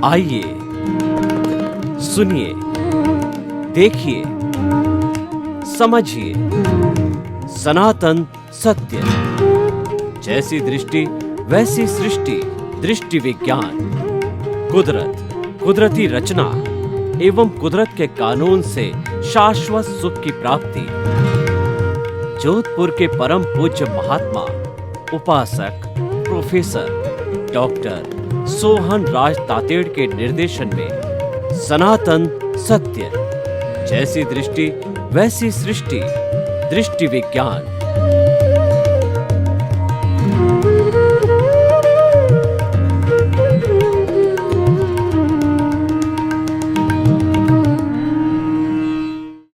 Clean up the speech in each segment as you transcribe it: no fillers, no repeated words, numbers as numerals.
आइए, सुनिए, देखिए, समझिए सनातन सत्य। जैसी दृष्टि वैसी सृष्टि, दृष्टि विज्ञान। कुदरत, कुदरती रचना एवं कुदरत के कानून से शाश्वत सुख की प्राप्ति। जोधपुर के परम पूज्य महात्मा उपासक प्रोफेसर डॉक्टर सोहन राज तातेड़ के निर्देशन में सनातन सत्य। जैसी दृष्टि वैसी सृष्टि, दृष्टि विज्ञान।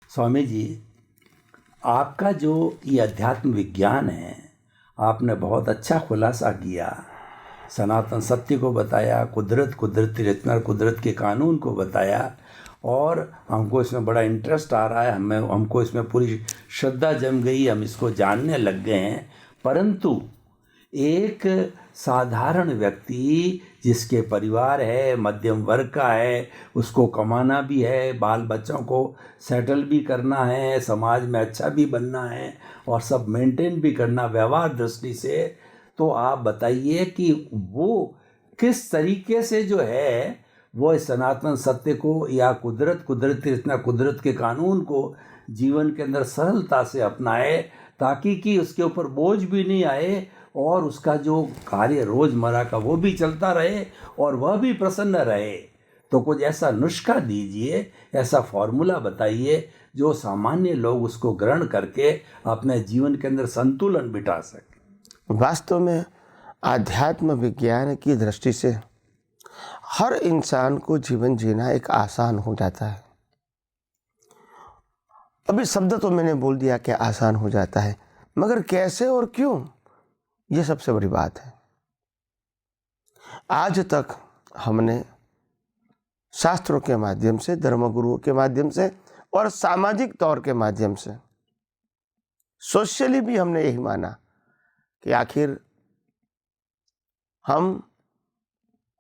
स्वामी जी, आपका जो ये अध्यात्म विज्ञान है, आपने बहुत अच्छा खुलासा किया। सनातन सत्य को बताया, कुदरत, कुदरती रचना, कुदरत के कानून को बताया और हमको इसमें बड़ा इंटरेस्ट आ रहा है। हमको इसमें पूरी श्रद्धा जम गई, हम इसको जानने लग गए हैं। परंतु एक साधारण व्यक्ति जिसके परिवार है, मध्यम वर्ग का है, उसको कमाना भी है, बाल बच्चों को सेटल भी करना है, समाज में अच्छा भी बनना है और सब मेंटेन भी करना व्यवहार दृष्टि से, तो आप बताइए कि वो किस तरीके से जो है वो सनातन सत्य को या कुदरत, कुदरती रचना, कुदरत के कानून को जीवन के अंदर सरलता से अपनाए, ताकि कि उसके ऊपर बोझ भी नहीं आए और उसका जो कार्य रोज़मर्रा का वो भी चलता रहे और वह भी प्रसन्न रहे। तो कुछ ऐसा नुस्खा दीजिए, ऐसा फॉर्मूला बताइए जो सामान्य लोग उसको ग्रहण करके अपने जीवन के अंदर संतुलन बिठा सकें। वास्तव में आध्यात्म विज्ञान की दृष्टि से हर इंसान को जीवन जीना एक आसान हो जाता है। अभी शब्द तो मैंने बोल दिया कि आसान हो जाता है, मगर कैसे और क्यों, ये सबसे बड़ी बात है। आज तक हमने शास्त्रों के माध्यम से, धर्मगुरुओं के माध्यम से और सामाजिक तौर के माध्यम से, सोशली भी हमने यही माना कि आखिर हम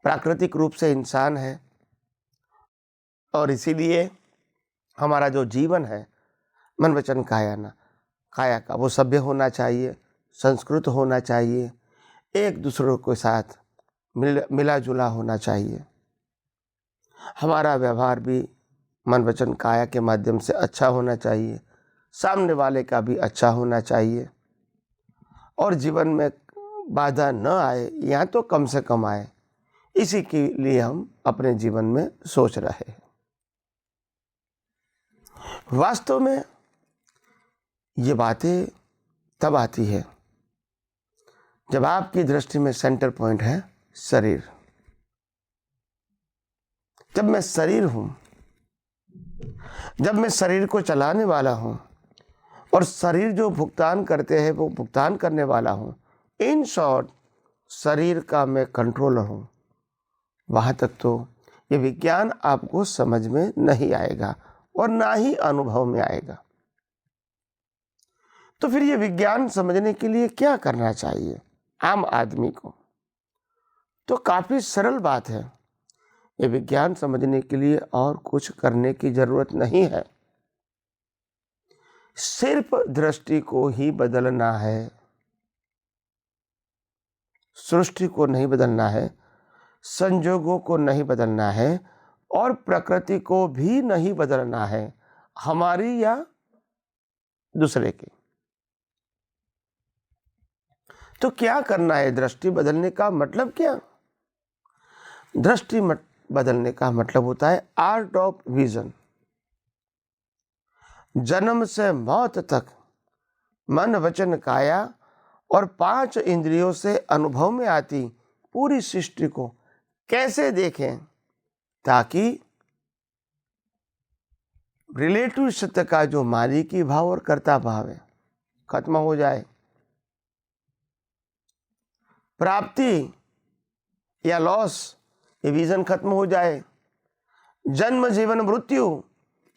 प्राकृतिक रूप से इंसान हैं और इसीलिए हमारा जो जीवन है मन वचन काया का वो सभ्य होना चाहिए, संस्कृत होना चाहिए, एक दूसरों के साथ मिला जुला होना चाहिए। हमारा व्यवहार भी मन वचन काया के माध्यम से अच्छा होना चाहिए, सामने वाले का भी अच्छा होना चाहिए और जीवन में बाधा न आए या तो कम से कम आए, इसी के लिए हम अपने जीवन में सोच रहे हैं। वास्तव में ये बातें तब आती है जब आपकी दृष्टि में सेंटर पॉइंट है शरीर। जब मैं शरीर हूं, जब मैं शरीर को चलाने वाला हूं और शरीर जो भुगतान करते हैं वो भुगतान करने वाला हूं, इन शॉर्ट शरीर का मैं कंट्रोलर हूं, वहां तक तो ये विज्ञान आपको समझ में नहीं आएगा और ना ही अनुभव में आएगा। तो फिर ये विज्ञान समझने के लिए क्या करना चाहिए आम आदमी को? तो काफी सरल बात है। ये विज्ञान समझने के लिए और कुछ करने की जरूरत नहीं है, सिर्फ दृष्टि को ही बदलना है। सृष्टि को नहीं बदलना है, संजोगों को नहीं बदलना है और प्रकृति को भी नहीं बदलना है, हमारी या दूसरे की। तो क्या करना है? दृष्टि बदलने का मतलब क्या? दृष्टि बदलने का मतलब होता है आर्ट ऑफ विजन। जन्म से मौत तक मन वचन काया और 5 इंद्रियों से अनुभव में आती पूरी सृष्टि को कैसे देखें ताकि रिलेटिव सत्य का जो मालिकी भाव और कर्ता भाव है खत्म हो जाए, प्राप्ति या लॉस ये विजन खत्म हो जाए, जन्म जीवन मृत्यु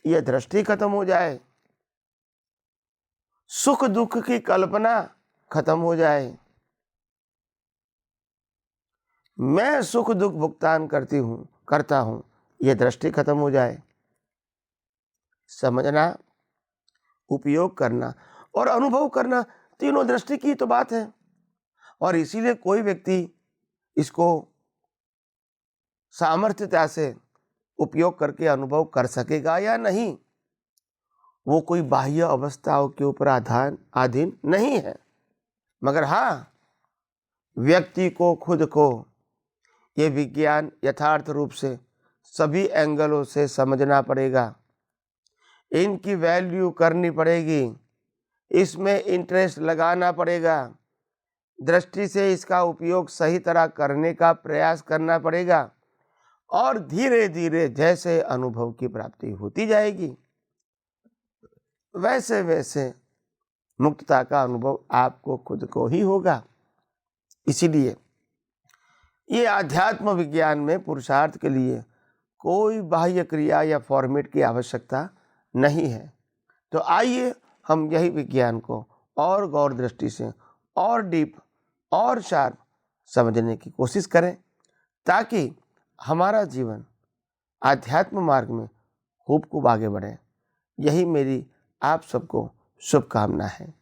ये दृष्टि खत्म हो जाए, सुख दुख की कल्पना खत्म हो जाए। मैं सुख दुख भुगतान करती हूं, करता हूँ, ये दृष्टि खत्म हो जाए। समझना, उपयोग करना और अनुभव करना, तीनों दृष्टि की तो बात है। और इसीलिए कोई व्यक्ति इसको सामर्थ्यता से उपयोग करके अनुभव कर सकेगा या नहीं, वो कोई बाह्य अवस्थाओं के ऊपर अधीन नहीं है। मगर हाँ, व्यक्ति को खुद को ये विज्ञान यथार्थ रूप से सभी एंगलों से समझना पड़ेगा, इनकी वैल्यू करनी पड़ेगी, इसमें इंटरेस्ट लगाना पड़ेगा, दृष्टि से इसका उपयोग सही तरह करने का प्रयास करना पड़ेगा। और धीरे धीरे जैसे अनुभव की प्राप्ति होती जाएगी, वैसे वैसे मुक्तता का अनुभव आपको खुद को ही होगा। इसीलिए ये अध्यात्म विज्ञान में पुरुषार्थ के लिए कोई बाह्य क्रिया या फॉर्मेट की आवश्यकता नहीं है। तो आइए हम यही विज्ञान को और गौर दृष्टि से और डीप और शार्प समझने की कोशिश करें, ताकि हमारा जीवन आध्यात्म मार्ग में खूब आगे बढ़े। यही मेरी आप सबको शुभकामना है।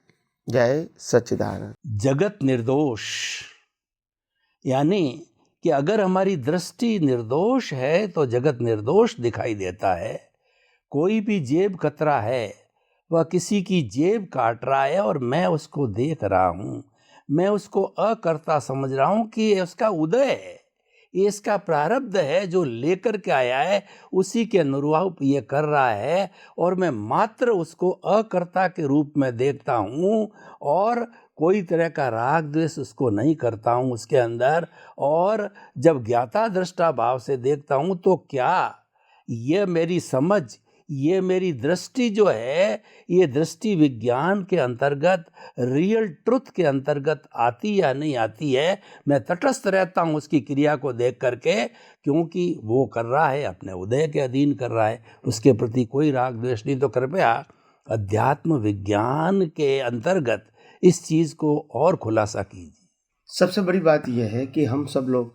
जय सच्चिदानंद। जगत निर्दोष, यानी कि अगर हमारी दृष्टि निर्दोष है तो जगत निर्दोष दिखाई देता है। कोई भी जेब कतरा है, वह किसी की जेब काट रहा है और मैं उसको देख रहा हूँ, मैं उसको अकर्ता समझ रहा हूँ कि ये उसका उदय है, ये इसका प्रारब्ध है, जो लेकर के आया है उसी के अनुरूप ये कर रहा है, और मैं मात्र उसको अकर्ता के रूप में देखता हूँ और कोई तरह का राग द्वेष उसको नहीं करता हूँ उसके अंदर। और जब ज्ञाता दृष्टा भाव से देखता हूँ तो क्या ये मेरी समझ, ये मेरी दृष्टि जो है, ये दृष्टि विज्ञान के अंतर्गत, रियल ट्रुथ के अंतर्गत आती या नहीं आती है। मैं तटस्थ रहता हूँ उसकी क्रिया को देख करके, क्योंकि वो कर रहा है अपने उदय के अधीन कर रहा है, उसके प्रति कोई राग द्वेष नहीं। तो कृपया अध्यात्म विज्ञान के अंतर्गत इस चीज़ को और खुलासा कीजिए। सबसे बड़ी बात यह है कि हम सब लोग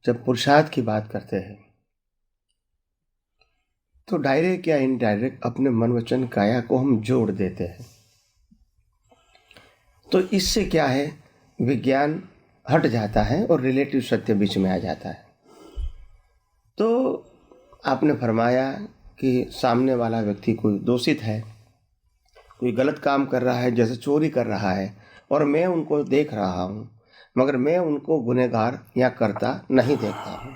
जब पुरुषार्थ की बात करते हैं तो डायरेक्ट या इनडायरेक्ट अपने मन वचन काया को हम जोड़ देते हैं। तो इससे क्या है, विज्ञान हट जाता है और रिलेटिव सत्य बीच में आ जाता है। तो आपने फरमाया कि सामने वाला व्यक्ति कोई दोषित है, कोई गलत काम कर रहा है, जैसे चोरी कर रहा है, और मैं उनको देख रहा हूँ, मगर मैं उनको गुनहगार या कर्ता नहीं देखता हूँ।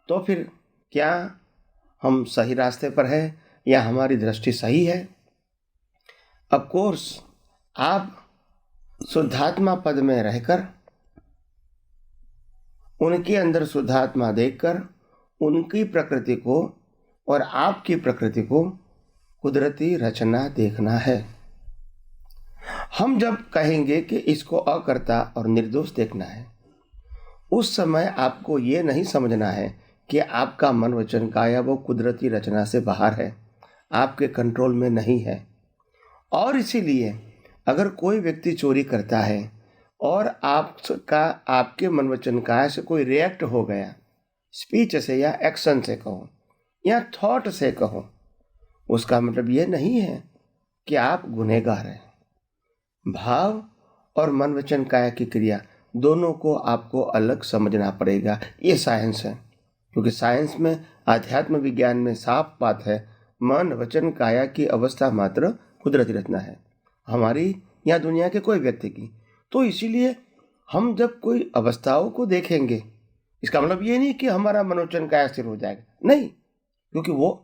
तो फिर क्या हम सही रास्ते पर हैं या हमारी दृष्टि सही है? ऑफ कोर्स, आप शुद्धात्मा पद में रहकर उनके अंदर शुद्धात्मा देखकर उनकी प्रकृति को और आपकी प्रकृति को कुदरती रचना देखना है। हम जब कहेंगे कि इसको अकर्ता और निर्दोष देखना है, उस समय आपको ये नहीं समझना है कि आपका मन वचन काया वो कुदरती रचना से बाहर है, आपके कंट्रोल में नहीं है। और इसीलिए अगर कोई व्यक्ति चोरी करता है और आपके मन वचन काया से कोई रिएक्ट हो गया, स्पीच से या एक्शन से कहो या थॉट से कहो, उसका मतलब ये नहीं है कि आप गुनहगार हैं। भाव और मन वचन काया की क्रिया दोनों को आपको अलग समझना पड़ेगा। ये साइंस है, क्योंकि साइंस में, आध्यात्म विज्ञान में साफ बात है, मन वचन काया की अवस्था मात्र कुदरती रचना है, हमारी या दुनिया के कोई व्यक्ति की। तो इसीलिए हम जब कोई अवस्थाओं को देखेंगे, इसका मतलब ये नहीं कि हमारा मन वचन काया स्थिर हो जाएगा, नहीं, क्योंकि वो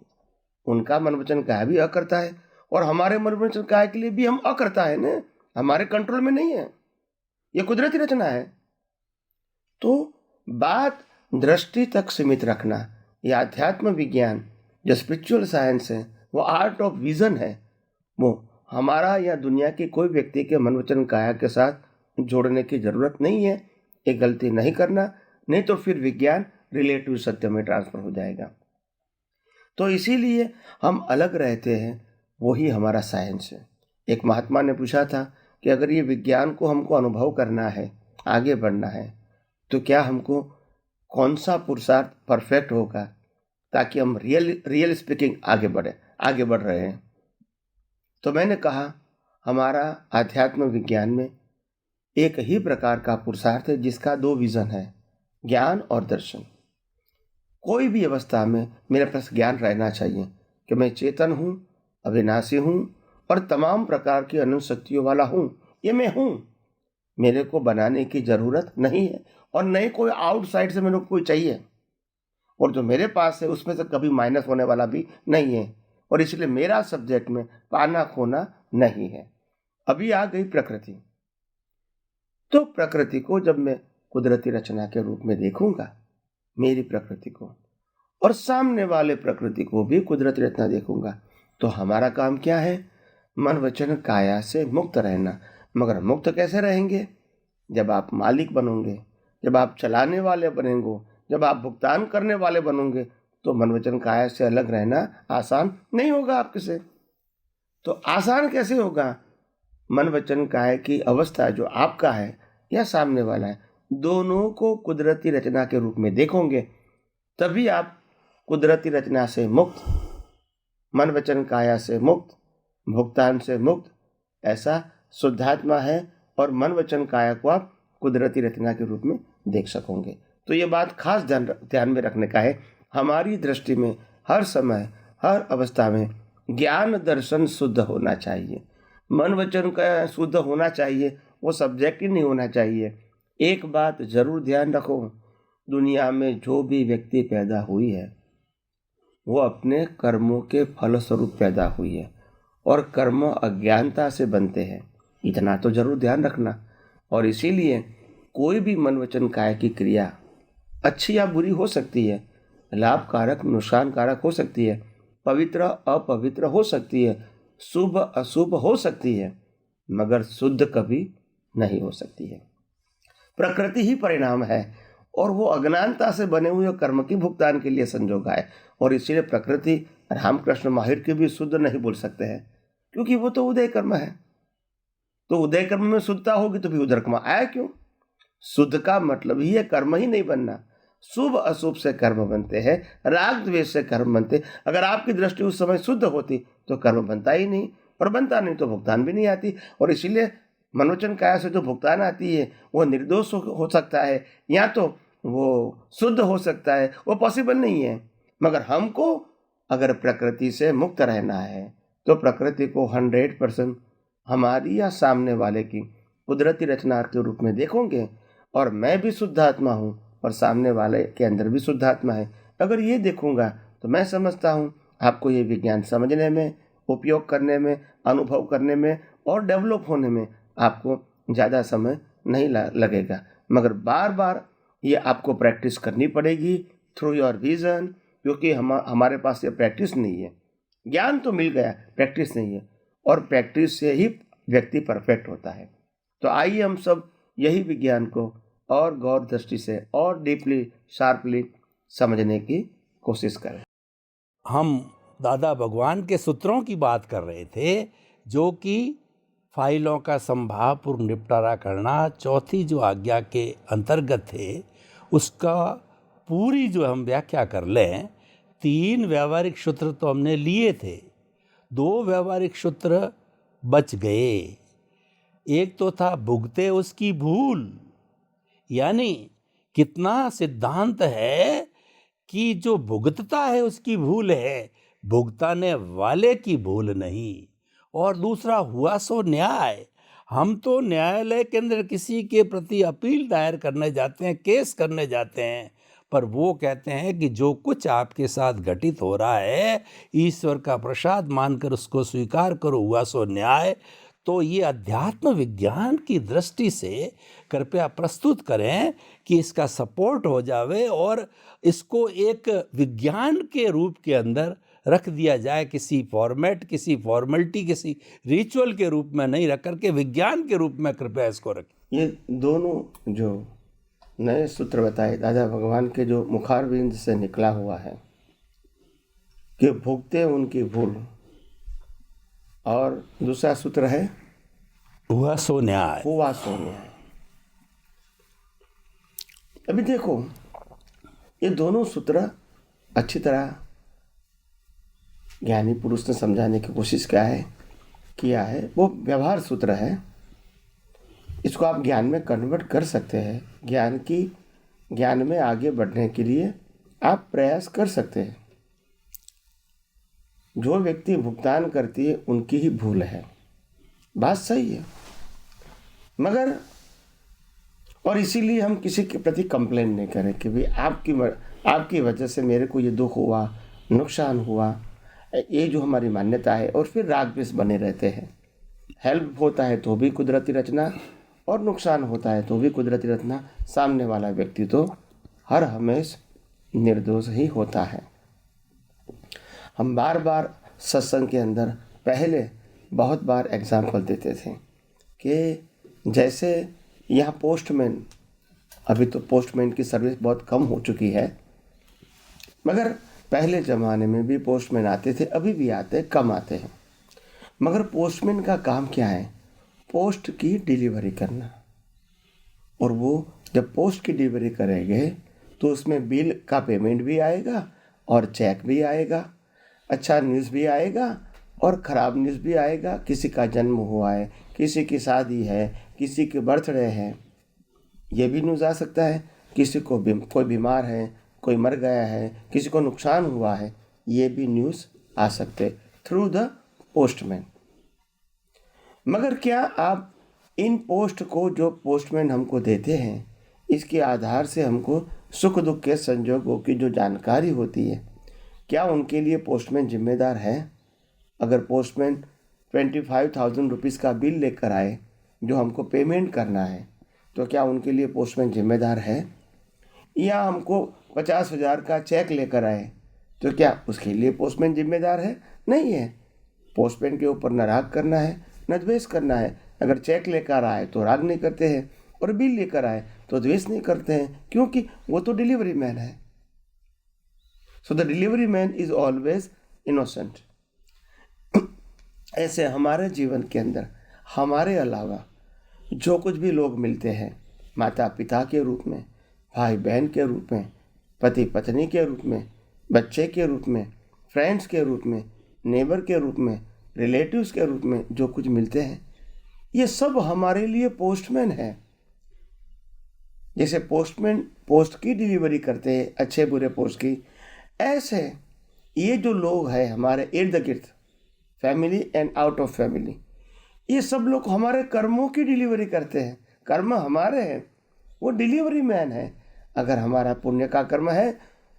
उनका मन वचन काया भी अकर्ता है और हमारे मन वचन काया के लिए भी हम अकर्ता है ना, हमारे कंट्रोल में नहीं है, ये कुदरती रचना है। तो बात दृष्टि तक सीमित रखना, यह अध्यात्म विज्ञान जो स्पिरिचुअल साइंस है, वो आर्ट ऑफ विजन है, वो हमारा या दुनिया के कोई व्यक्ति के मन वचन काया के साथ जोड़ने की जरूरत नहीं है। एक गलती नहीं करना, नहीं तो फिर विज्ञान रिलेटिव सत्य में ट्रांसफर हो जाएगा। तो इसीलिए हम अलग रहते हैं, वही हमारा साइंस है। एक महात्मा ने पूछा था कि अगर ये विज्ञान को हमको अनुभव करना है, आगे बढ़ना है, तो क्या हमको कौन सा पुरुषार्थ परफेक्ट होगा ताकि हम रियल स्पीकिंग आगे बढ़ रहे हैं। तो मैंने कहा हमारा आध्यात्म विज्ञान में एक ही प्रकार का पुरुषार्थ है जिसका 2 विजन है, ज्ञान और दर्शन। कोई भी अवस्था में मेरे पास ज्ञान रहना चाहिए कि मैं चेतन हूँ, अविनाशी हूँ और तमाम प्रकार की अनंत शक्तियों वाला हूँ। ये मैं हूँ, मेरे को बनाने की ज़रूरत नहीं है और नहीं कोई आउटसाइड से मेरे को कोई चाहिए, और जो मेरे पास है उसमें से कभी माइनस होने वाला भी नहीं है, और इसलिए मेरा सब्जेक्ट में पाना खोना नहीं है। अभी आ गई प्रकृति, तो प्रकृति को जब मैं कुदरती रचना के रूप में देखूंगा, मेरी प्रकृति को, और सामने वाले प्रकृति को भी कुदरती रचना देखूंगा, तो हमारा काम क्या है? मन वचन काया से मुक्त रहना। मगर मुक्त कैसे रहेंगे? जब आप मालिक बनोगे, जब आप चलाने वाले बनेंगे, जब आप भुगतान करने वाले बनोगे, तो मन वचन काया से अलग रहना आसान नहीं होगा आपके से। तो आसान कैसे होगा? मन वचन काया की अवस्था जो आपका है या सामने वाला है, दोनों को कुदरती रचना के रूप में देखोगे, तभी आप कुदरती रचना से मुक्त, मन वचन काया से मुक्त, भुगतान से मुक्त, ऐसा शुद्धात्मा है, और मन वचन काया को आप कुदरती रचना के रूप में देख सकोगे। तो ये बात खास ध्यान में रखने का है। हमारी दृष्टि में हर समय हर अवस्था में ज्ञान दर्शन शुद्ध होना चाहिए, मन वचन का शुद्ध होना चाहिए, वो सब्जेक्ट ही नहीं होना चाहिए। एक बात जरूर ध्यान रखो, दुनिया में जो भी व्यक्ति पैदा हुई है वो अपने कर्मों के फलस्वरूप पैदा हुई है, और कर्म अज्ञानता से बनते हैं, इतना तो जरूर ध्यान रखना। और इसीलिए कोई भी मन वचन काया की क्रिया अच्छी या बुरी हो सकती है, लाभकारक नुकसानकारक हो सकती है, पवित्र अपवित्र हो सकती है, शुभ अशुभ हो सकती है, मगर शुद्ध कभी नहीं हो सकती है। प्रकृति ही परिणाम है, और वो अज्ञानता से बने हुए कर्म की भुगतान के लिए संजोग है, और इसीलिए प्रकृति रामकृष्ण माहिर के भी शुद्ध नहीं बोल सकते हैं, क्योंकि वो तो उदय कर्म है। तो उदय कर्म में शुद्धता होगी तो भी उदय कर्म आया क्यों? शुद्ध का मतलब ही है कर्म ही नहीं बनना। शुभ अशुभ से कर्म बनते हैं, राग द्वेष से कर्म बनते। अगर आपकी दृष्टि उस समय शुद्ध होती तो कर्म बनता ही नहीं, और बनता नहीं तो भुगतान भी नहीं आती। और इसीलिए मनोवचन काया से जो भुगतान आती है वो निर्दोष हो सकता है, या तो वो शुद्ध हो सकता है, वो पॉसिबल नहीं है। मगर हमको अगर प्रकृति से मुक्त रहना है तो प्रकृति को 100% हमारी या सामने वाले की कुदरती रचना के रूप में देखोगे, और मैं भी शुद्धात्मा हूँ और सामने वाले के अंदर भी शुद्धात्मा है। अगर ये देखूंगा तो मैं समझता हूँ आपको ये विज्ञान समझने में, उपयोग करने में, अनुभव करने में और डेवलप होने में आपको ज़्यादा समय नहीं लगेगा। मगर बार बार ये आपको प्रैक्टिस करनी पड़ेगी थ्रू योर विजन, क्योंकि हमारे पास ये प्रैक्टिस नहीं है। ज्ञान तो मिल गया, प्रैक्टिस नहीं है, और प्रैक्टिस से ही व्यक्ति परफेक्ट होता है। तो आइए हम सब यही विज्ञान को और गौर दृष्टि से और डीपली शार्पली समझने की कोशिश करें। हम दादा भगवान के सूत्रों की बात कर रहे थे, जो कि फाइलों का संभावपूर्ण निपटारा करना चौथी जो आज्ञा के अंतर्गत थे, उसका पूरी जो हम व्याख्या कर लें, 3 व्यावहारिक सूत्र तो हमने लिए थे, 2 व्यावहारिक सूत्र बच गए। एक तो था भुगते उसकी भूल, यानी कितना सिद्धांत है कि जो भुगतता है उसकी भूल है, भुगताने वाले की भूल नहीं। और दूसरा हुआ सो न्याय। हम तो न्यायालय के अंदर किसी के प्रति अपील दायर करने जाते हैं, केस करने जाते हैं, पर वो कहते हैं कि जो कुछ आपके साथ घटित हो रहा है ईश्वर का प्रसाद मानकर उसको स्वीकार करो, हुआ सो न्याय। तो ये अध्यात्म विज्ञान की दृष्टि से कृपया प्रस्तुत करें कि इसका सपोर्ट हो जावे और इसको एक विज्ञान के रूप के अंदर रख दिया जाए, किसी फॉर्मेट, किसी फॉर्मेलिटी, किसी रिचुअल के रूप में नहीं रख करके विज्ञान के रूप में कृपया इसको रखें। ये दोनों जो नए सूत्र बताए दादा भगवान के, जो मुखारविंद से निकला हुआ है कि भुगते उनकी भूल, और दूसरा सूत्र है हुआ सो न्याय। हुआ सो न्याय। अभी देखो, ये दोनों सूत्र अच्छी तरह ज्ञानी पुरुष ने समझाने की कोशिश किया है। वो व्यवहार सूत्र है, इसको आप ज्ञान में कन्वर्ट कर सकते हैं। ज्ञान में आगे बढ़ने के लिए आप प्रयास कर सकते हैं। जो व्यक्ति भुगतान करती है उनकी ही भूल है, बात सही है। मगर और इसीलिए हम किसी के प्रति कंप्लेन नहीं करें कि भाई आपकी वजह से मेरे को ये दुख हुआ, नुकसान हुआ, ये जो हमारी मान्यता है। और फिर राग द्वेष बने रहते हैं। हेल्प होता है तो भी कुदरती रचना, और नुकसान होता है तो भी कुदरती रचना। सामने वाला व्यक्ति तो हर हमेशा निर्दोष ही होता है। हम बार बार सत्संग के अंदर पहले बहुत बार एग्जाम्पल देते थे कि जैसे यहाँ पोस्टमैन, अभी तो पोस्टमैन की सर्विस बहुत कम हो चुकी है, मगर पहले ज़माने में भी पोस्टमैन आते थे, अभी भी आते, कम आते हैं। मगर पोस्टमैन का काम क्या है? पोस्ट की डिलीवरी करना। और वो जब पोस्ट की डिलीवरी करेंगे तो उसमें बिल का पेमेंट भी आएगा और चेक भी आएगा, अच्छा न्यूज़ भी आएगा और ख़राब न्यूज़ भी आएगा। किसी का जन्म हुआ है, किसी की शादी है, किसी के बर्थडे है, ये भी न्यूज़ आ सकता है। किसी को कोई बीमार है, कोई मर गया है, किसी को नुकसान हुआ है, ये भी न्यूज़ आ सकते थ्रू द पोस्टमैन। मगर क्या आप इन पोस्ट को जो पोस्टमैन हमको देते हैं, इसके आधार से हमको सुख दुख के संजोगों की जो जानकारी होती है, क्या उनके लिए पोस्टमैन जिम्मेदार है? अगर पोस्टमैन 25,000 रुपीज़ का बिल लेकर आए जो हमको पेमेंट करना है, तो क्या उनके लिए पोस्टमैन जिम्मेदार है? या हमको 50,000 का चेक लेकर आए तो क्या उसके लिए पोस्टमैन जिम्मेदार है? नहीं है। पोस्टमैन के ऊपर न राग करना है न द्वेष करना है। अगर चेक लेकर आए तो राग नहीं करते हैं, और बिल लेकर आए तो द्वेष नहीं करते हैं, क्योंकि वो तो डिलीवरी मैन है। So the delivery man is always innocent. ऐसे हमारे जीवन के अंदर हमारे अलावा जो कुछ भी लोग मिलते हैं, माता पिता के रूप में, भाई बहन के रूप में, पति पत्नी के रूप में, बच्चे के रूप में, फ्रेंड्स के रूप में, नेबर के रूप में, रिलेटिव्स के रूप में जो कुछ मिलते हैं, ये सब हमारे लिए पोस्टमैन है। जैसे पोस्टमैन पोस्ट की डिलीवरी करते हैं, अच्छे बुरे पोस्ट की, ऐसे ये जो लोग हैं हमारे इर्द गिर्द, family and out of family, ये सब लोग हमारे कर्मों की डिलीवरी करते हैं। कर्म हमारे हैं, वो डिलीवरी मैन है। अगर हमारा पुण्य का कर्म है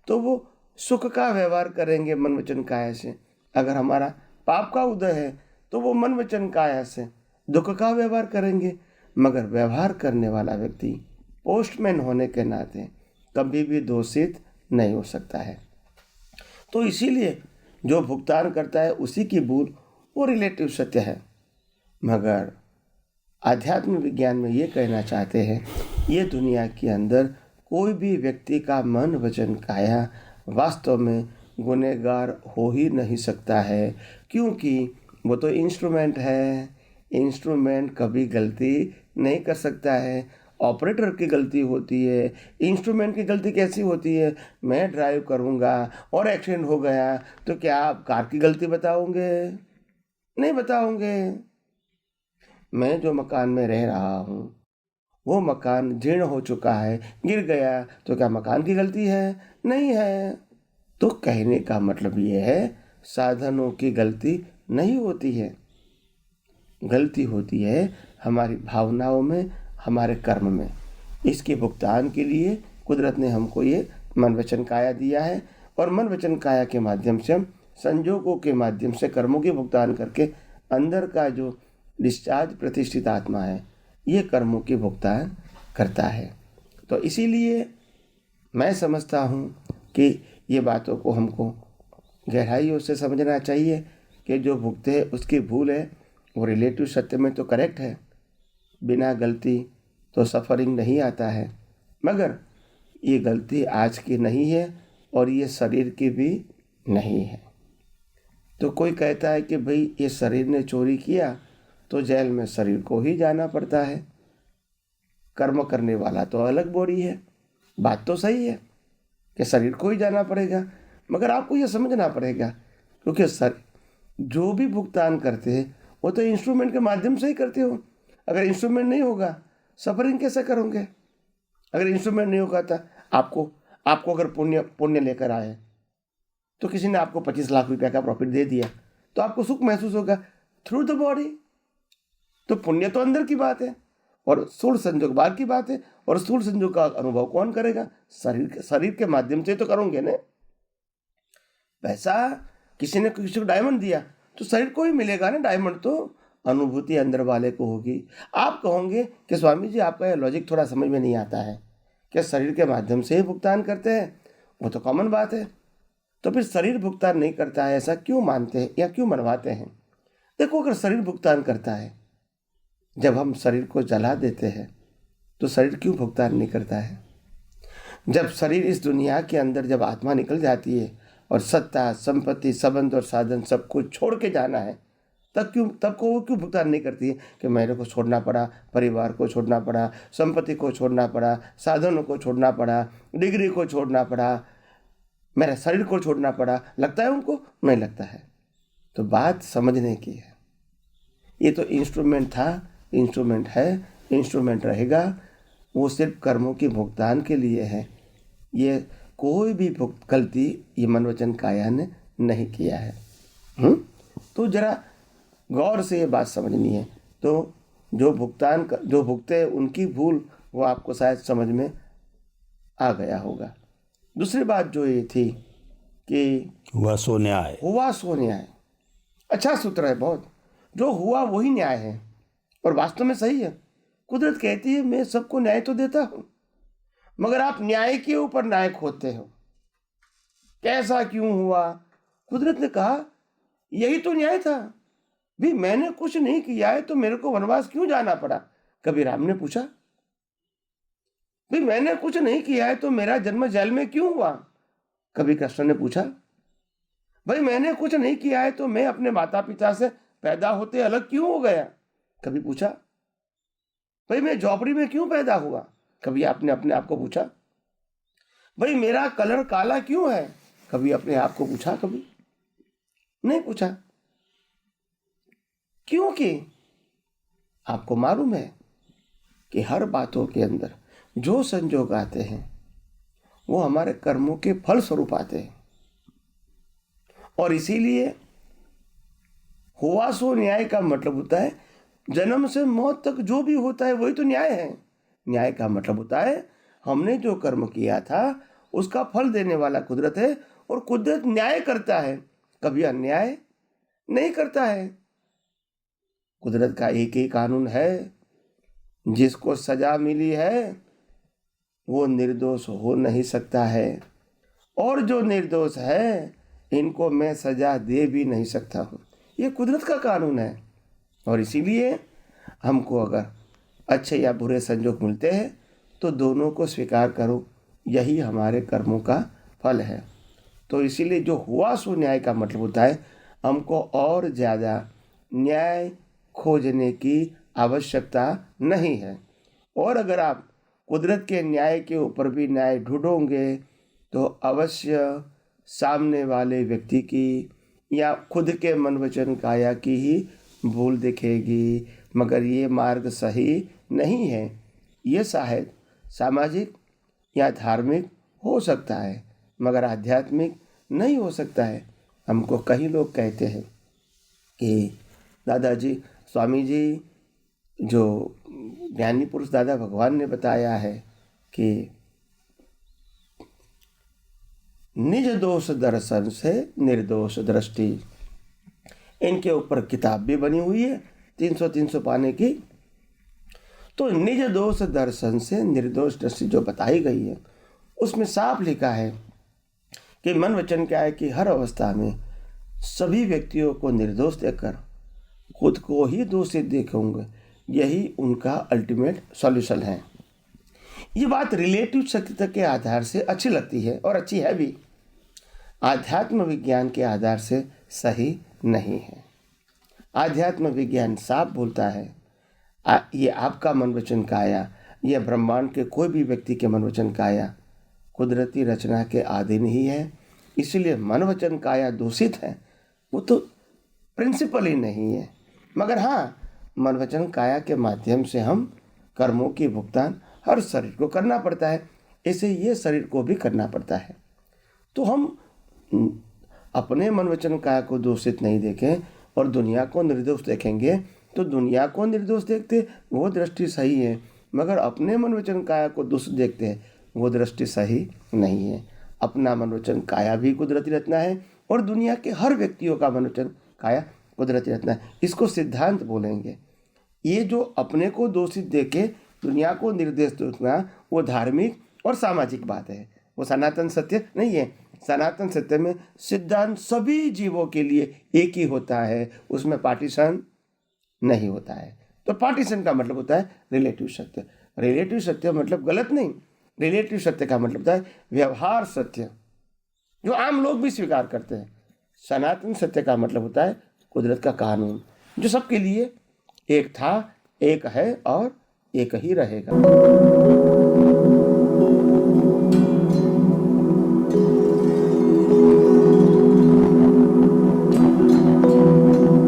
तो वो सुख का व्यवहार करेंगे मन वचन काया से। अगर हमारा पाप का उदय है तो वो मन वचन काया से दुख का व्यवहार करेंगे। मगर व्यवहार करने वाला व्यक्ति पोस्टमैन होने के नाते कभी भी दोषित नहीं हो सकता है। तो इसीलिए जो भुगतान करता है उसी की भूल, वो रिलेटिव सत्य है। मगर आध्यात्म विज्ञान में ये कहना चाहते हैं, ये दुनिया के अंदर कोई भी व्यक्ति का मन वचन काया वास्तव में गुनहगार हो ही नहीं सकता है, क्योंकि वो तो इंस्ट्रूमेंट है। इंस्ट्रूमेंट कभी गलती नहीं कर सकता है। ऑपरेटर की गलती होती है, इंस्ट्रूमेंट की गलती कैसी होती है? मैं ड्राइव करूँगा और एक्सीडेंट हो गया तो क्या आप कार की गलती बताओगे? नहीं बताओगे। मैं जो मकान में रह रहा हूँ, वो मकान जीर्ण हो चुका है, गिर गया तो क्या मकान की गलती है? नहीं है। तो कहने का मतलब ये है, साधनों की गलती नहीं होती है। गलती होती है हमारी भावनाओं में, हमारे कर्म में। इसके भुगतान के लिए कुदरत ने हमको ये मन वचन काया दिया है, और मन वचन काया के माध्यम से हम संजोगों के माध्यम से कर्मों के भुगतान करके अंदर का जो डिस्चार्ज प्रतिष्ठित आत्मा है, ये कर्मों के भुगतान करता है। तो इसीलिए मैं समझता हूँ कि ये बातों को हमको गहराइयों से समझना चाहिए कि जो भुगते है उसकी भूल है, वो रिलेटिव सत्य में तो करेक्ट है। बिना गलती तो सफरिंग नहीं आता है, मगर ये गलती आज की नहीं है और ये शरीर की भी नहीं है। तो कोई कहता है कि भाई ये शरीर ने चोरी किया तो जेल में शरीर को ही जाना पड़ता है, कर्म करने वाला तो अलग बॉडी है। बात तो सही है, कि शरीर को ही जाना पड़ेगा, मगर आपको यह समझना पड़ेगा क्योंकि सर जो भी भुगतान करते हैं वो तो इंस्ट्रूमेंट के माध्यम से ही करते हो। अगर इंस्ट्रूमेंट नहीं होगा सफरिंग कैसे करोगे? अगर इंस्ट्रूमेंट नहीं होगा तो आपको अगर पुण्य लेकर आए तो किसी ने आपको 25 लाख रुपया का प्रॉफिट दे दिया तो आपको सुख महसूस होगा थ्रू द बॉडी। तो पुण्य तो अंदर की बात है और स्थूल संयोग बाहर की बात है, और स्थूल संयोग का अनुभव कौन करेगा? शरीर के माध्यम से तो करोगे ना। पैसा किसी ने किसी को डायमंड दिया तो शरीर को ही मिलेगा ना डायमंड, तो अनुभूति अंदर वाले को होगी। आप कहोगे कि स्वामी जी आपका यह लॉजिक थोड़ा समझ में नहीं आता है, क्या शरीर के माध्यम से ही भुगतान करते हैं? वो तो कॉमन बात है। तो फिर शरीर भुगतान नहीं करता है ऐसा क्यों मानते हैं या क्यों मनवाते हैं? देखो, अगर शरीर भुगतान करता है, जब हम शरीर को जला देते हैं तो शरीर क्यों भुगतान नहीं करता है? जब शरीर इस दुनिया के अंदर जब आत्मा निकल जाती है और सत्ता संपत्ति संबंध और साधन सब कुछ छोड़ के जाना है, तब को वो क्यों भुगतान नहीं करती है कि मेरे को छोड़ना पड़ा, परिवार को छोड़ना पड़ा, संपत्ति को छोड़ना पड़ा, साधनों को छोड़ना पड़ा, डिग्री को छोड़ना पड़ा, मेरे शरीर को छोड़ना पड़ा? लगता है उनको? नहीं लगता है। तो बात समझने की है। ये तो इंस्ट्रूमेंट था, इंस्ट्रूमेंट है, इंस्ट्रूमेंट रहेगा, वो सिर्फ कर्मों के भुगतान के लिए है। ये कोई भी गलती ये मन वचन काया ने नहीं किया है। तो जरा गौर से ये बात समझनी है। तो जो भुगते हैं उनकी भूल वो आपको शायद समझ में आ गया होगा। दूसरी बात जो ये थी कि हुआ सो न्याय, हुआ सो न्याय। अच्छा सूत्र है बहुत। जो हुआ वही न्याय है और वास्तव में सही है। कुदरत कहती है मैं सबको न्याय तो देता हूं, मगर आप न्याय के ऊपर न्याय खोदते हो। कैसा क्यों हुआ? कुदरत ने कहा यही तो न्याय था भी, मैंने कुछ नहीं किया है तो मेरे को वनवास क्यों जाना पड़ा? कभी राम ने पूछा भी मैंने कुछ नहीं किया है तो मेरा जन्म जेल में क्यों हुआ? कभी कृष्ण ने पूछा भाई मैंने कुछ नहीं किया है तो मैं अपने माता पिता से पैदा होते अलग क्यों हो गया? कभी पूछा भाई मैं झोपड़ी में क्यों पैदा हुआ? कभी आपने अपने आप को पूछा भाई मेरा कलर काला क्यों है? कभी अपने आप को पूछा? कभी नहीं पूछा। क्योंकि आपको मालूम है कि हर बातों के अंदर जो संजोग आते हैं वो हमारे कर्मों के फल स्वरूप आते हैं, और इसीलिए हुआ सो न्याय का मतलब होता है जन्म से मौत तक जो भी होता है वही तो न्याय है। न्याय का मतलब होता है हमने जो कर्म किया था उसका फल देने वाला कुदरत है, और कुदरत न्याय करता है, कभी अन्याय नहीं करता है। कुदरत का एक ही कानून है, जिसको सजा मिली है वो निर्दोष हो नहीं सकता है, और जो निर्दोष है इनको मैं सजा दे भी नहीं सकता हूँ। ये कुदरत का कानून है, और इसीलिए हमको अगर अच्छे या बुरे संजोग मिलते हैं तो दोनों को स्वीकार करो, यही हमारे कर्मों का फल है। तो इसीलिए जो हुआ सो न्याय का मतलब होता है हमको और ज़्यादा न्याय खोजने की आवश्यकता नहीं है। और अगर आप कुदरत के न्याय के ऊपर भी न्याय ढूंढोगे तो अवश्य सामने वाले व्यक्ति की या खुद के मन वचन काया की ही भूल दिखेगी, मगर ये मार्ग सही नहीं है। ये शायद सामाजिक या धार्मिक हो सकता है मगर आध्यात्मिक नहीं हो सकता है। हमको कई लोग कहते हैं कि दादाजी स्वामी जी, जो ज्ञानी पुरुष दादा भगवान ने बताया है कि निज दोष दर्शन से निर्दोष दृष्टि, इनके ऊपर किताब भी बनी हुई है 300 पाने की। तो निज दोष दर्शन से निर्दोष दृष्टि जो बताई गई है उसमें साफ लिखा है कि मन वचन क्या है कि हर अवस्था में सभी व्यक्तियों को निर्दोष देखकर खुद को ही दोषित देखेंगे, यही उनका अल्टीमेट सॉल्यूशन है। ये बात रिलेटिव सत्यता के आधार से अच्छी लगती है और अच्छी है भी, आध्यात्म विज्ञान के आधार से सही नहीं है। आध्यात्म विज्ञान साफ बोलता है ये आपका मन वचन काया, यह ब्रह्मांड के कोई भी व्यक्ति के मन वचन काया कुदरती रचना के अधीन ही है, इसलिए मन वचन काया दूषित है, वो तो प्रिंसिपल ही नहीं है। मगर हाँ, मन वचन काया के माध्यम से हम कर्मों की भुगतान हर शरीर को करना पड़ता है, ऐसे ये शरीर को भी करना पड़ता है। तो हम अपने मन वचन काया को दूषित नहीं देखें और दुनिया को निर्दोष देखेंगे तो दुनिया को निर्दोष देखते वो दृष्टि सही है, मगर अपने मन वचन काया को दूषित देखते हैं वो दृष्टि सही नहीं है। अपना मन वचन काया भी कुदरती रचना है और दुनिया के हर व्यक्तियों का मन वचन काया कुदरती रचना है। इसको सिद्धांत बोलेंगे। ये जो अपने को दोषित देके दुनिया को निर्देश देखना वो धार्मिक और सामाजिक बात है, वो सनातन सत्य नहीं है। सनातन सत्य में सिद्धांत सभी जीवों के लिए एक ही होता है, उसमें पार्टीशन नहीं होता है। तो पार्टीशन का मतलब होता है रिलेटिव सत्य। रिलेटिव सत्य मतलब गलत नहीं, रिलेटिव सत्य का मतलब होता है व्यवहार सत्य, जो आम लोग भी स्वीकार करते हैं। सनातन सत्य का मतलब होता है कुदरत का कानून, जो सबके लिए एक था, एक है और एक ही रहेगा।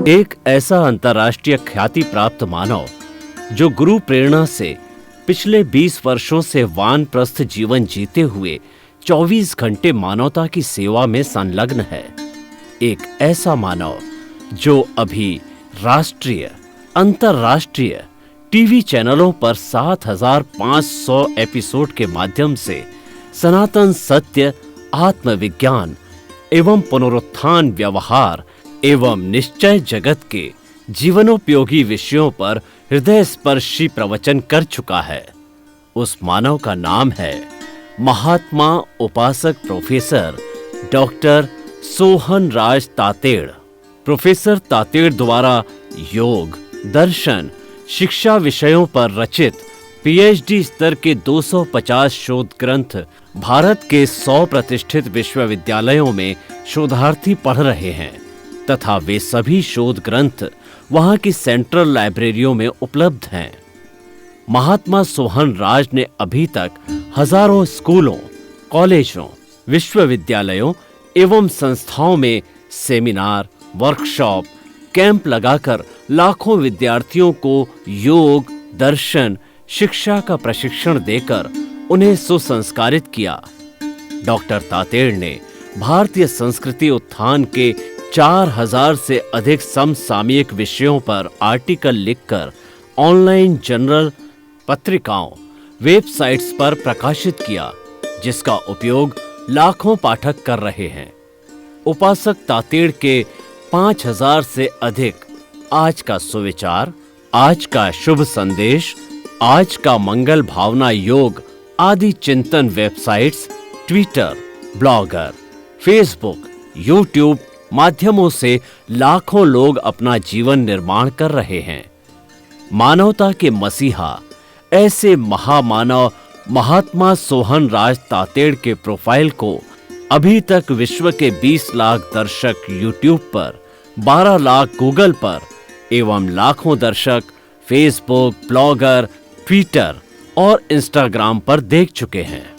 एक ऐसा अंतर्राष्ट्रीय ख्याति प्राप्त मानव जो गुरु प्रेरणा से पिछले 20 वर्षों से वानप्रस्थ जीवन जीते हुए 24 घंटे मानवता की सेवा में संलग्न है। एक ऐसा मानव जो अभी राष्ट्रीय, अंतर्राष्ट्रीय टीवी चैनलों पर 7,500 एपिसोड के माध्यम से सनातन सत्य, आत्मविज्ञान एवं पुनरुत्थान, व्यवहार एवं निश्चय जगत के जीवनोपयोगी विषयों पर हृदय स्पर्शी प्रवचन कर चुका है। उस मानव का नाम है महात्मा उपासक प्रोफेसर डॉक्टर सोहन राज तातेड़। प्रोफेसर तातेड़ द्वारा योग, दर्शन, शिक्षा विषयों पर रचित पीएचडी स्तर के 250 शोध ग्रंथ भारत के 100 प्रतिष्ठित विश्वविद्यालयों में शोधार्थी पढ़ रहे हैं तथा वे सभी शोध ग्रंथ वहां की सेंट्रल लाइब्रेरियों में उपलब्ध हैं। महात्मा सोहन राज ने अभी तक हजारों स्कूलों, कॉलेजों, विश्वविद्यालयों एवं संस्थाओं में सेमिनार, वर्कशॉप, कैंप लगाकर लाखों विद्यार्थियों को योग, दर्शन, शिक्षा का प्रशिक्षण देकर उन्हें सुसंस्कारित किया। डॉक्टर तातेड़ ने भारतीय संस्कृति उत्थान के 4000 से अधिक समसामयिक विषयों पर आर्टिकल लिखकर ऑनलाइन जर्नल, पत्रिकाओं, वेबसाइट्स पर प्रकाशित किया, जिसका उपयोग लाखों पाठक कर रहे हैं। उपासक तातेड़ के 5000 से अधिक आज का सुविचार, आज का शुभ संदेश, आज का मंगल भावना योग आदि चिंतन websites, Twitter, blogger, Facebook, YouTube माध्यमों से लाखों लोग अपना जीवन निर्माण कर रहे हैं। मानवता के मसीहा ऐसे महामानव महात्मा सोहन राज तातेड़ के प्रोफाइल को अभी तक विश्व के 20 लाख दर्शक यूट्यूब पर, 12 लाख गूगल पर एवं लाखों दर्शक फेसबुक, ब्लॉगर, ट्विटर और इंस्टाग्राम पर देख चुके हैं।